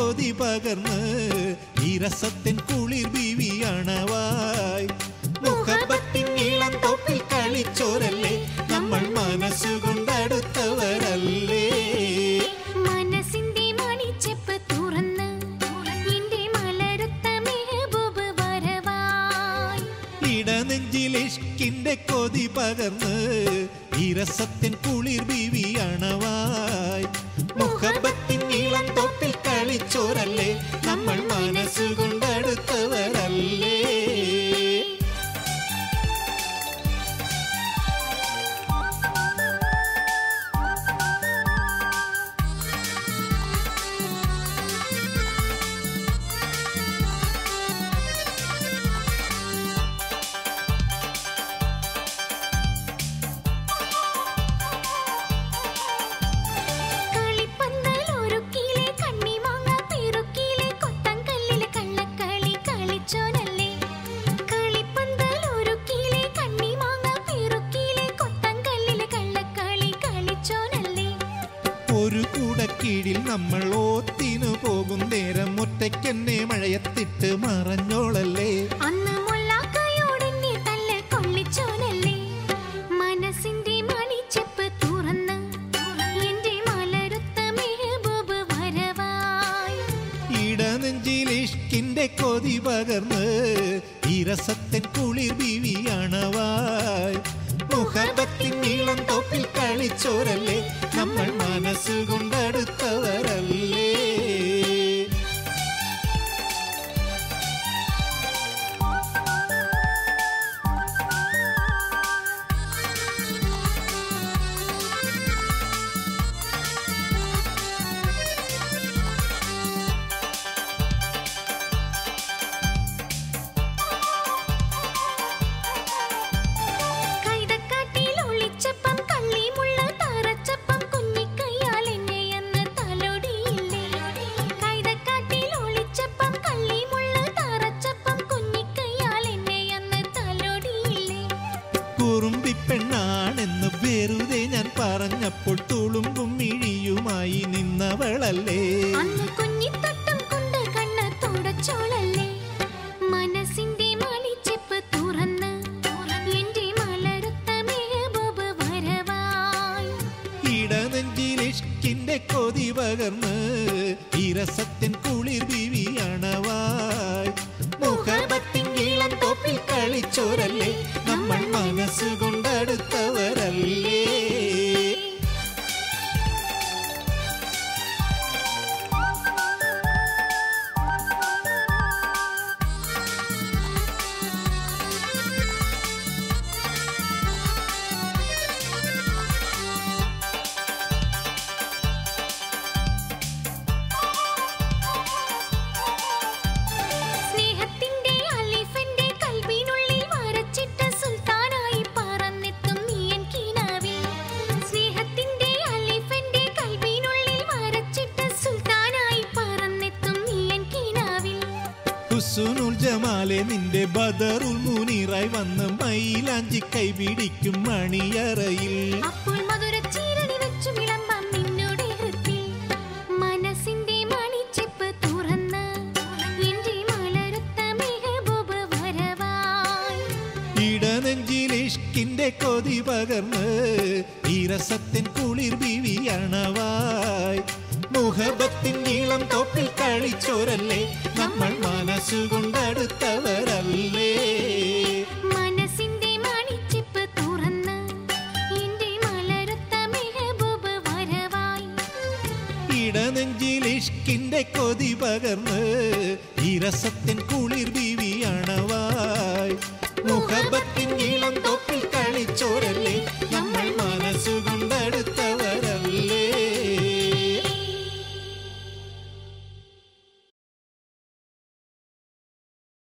കൊതി പകർന്ന് ഇരസത്തിൻ കുളിർ ബീവി അണവായി മുഹബത്തിൻ ഇളം തോപ്പിൽ കളിച്ചോരല്ലേ നമ്മൾ മനസ്സുകൊണ്ടടുത്തവരല്ലേ മനസ്സിന്റെ മണിച്ചെപ്പ് തുറന്ന് എന്റെ മലരുത്ത മെഹബൂബ് വരവായി ഇടനെഞ്ചിൽ ഇഷ്കിന്റെ കൊതി പകർന്ന് ഇരസത്തിൻ കുളിർ ബീവി അണവായി മുഹബത്തിൻ ഇളം തോപ്പിൽ കളിച്ചോരല്ലേ നമ്മൾ മനസ്സുകൊണ്ടടുത്തവരല്ലേ ഒരു കൂടക്കീഴിൽ നമ്മൾ ഓത്തിനു പോകും നേരം ഒറ്റയ്ക്കെന്നെ മഴയത്തിട്ട് മറഞ്ഞോളല്ലേ അന്ന് മുല്ലാക്കയോടെന്നെ തല്ല കൊള്ളിച്ചോനല്ലേ മനസ്സിന്റെ മണിച്ചെപ്പ് തുറന്ന് എന്റെ മലരുത്ത മെഹബൂബ് വരവായി ഇടനെഞ്ചിൽ ഇഷ്കിന്റെ കൊതി പകർന്ന് ഇരസത്തിൻ കുളിർ ബീവി അണവായി മുഹബത്തിൻ നീളം തോപ്പിൽ കളിച്ചോരല്ലേ നമ്മൾ മനസ്സുകൊണ്ടടുത്തവരല്ലേ കുറുമ്പിപ്പെണ്ണാണെന്ന് വെറുതെ ഞാൻ പറഞ്ഞപ്പോൾ തുളുമ്പും മിഴിയുമായി നിന്നവളല്ലേ അന്ന് കുഞ്ഞിത്തട്ടം കൊണ്ട് കണ്ണ് തുടച്ചോളല്ലേ മനസ്സിന്റെ മണിച്ചെപ്പ് തുറന്ന് എന്റെ മലരുത്ത മെഹബൂബ് വരവായി ഇടനെഞ്ചിൽ ഇഷ്കിന്റെ കൊതി പകർന്ന് ഇരസത്തിൻ കുളിർ ബീവി അണവായി മുഹബത്തിൻ ഇളം തോപ്പിൽ കളിച്ചോരല്ലേ നമ്മൾ മനസ്സുകൊണ്ടടുത്തവരല്ലേ ഹുസ്നുൽ ജമാലെ നിന്റെ ബദറുൽ മുനീറായി വന്ന് മൈലാഞ്ചി കൈപിടിക്കും മണിയറയിൽ അപ്പോൾ മധുരച്ചീരണി വെച്ചു വിളമ്പാം നിന്നോട് ഹൃത്തിൽ മനസ്സിന്റെ മണിച്ചെപ്പ് തുറന്ന് എന്റെ മലരുത്ത മെഹബൂബ് വരവായി ഇടനെഞ്ചിൽ ഇഷ്കിന്റെ കൊതി പകർന്ന് ഇരസത്തിൻ കുളിർ ബീവി അണവായി മുഹബത്തിൻ നീളം തോപ്പിൽ കളിച്ചോരല്ലേ നമ്മൾ മനസ്സുകൊണ്ടടുത്തവരല്ലേ മനസ്സിന്റെ മണിച്ചെപ്പ് തുറന്ന് എന്റെ മലരുത്ത മെഹബൂബ് വരവായി ഇടനെഞ്ചിൽ ഇഷ്കിന്റെ കൊതി പകർന്ന് ഇരസത്തിൻ കുളിർ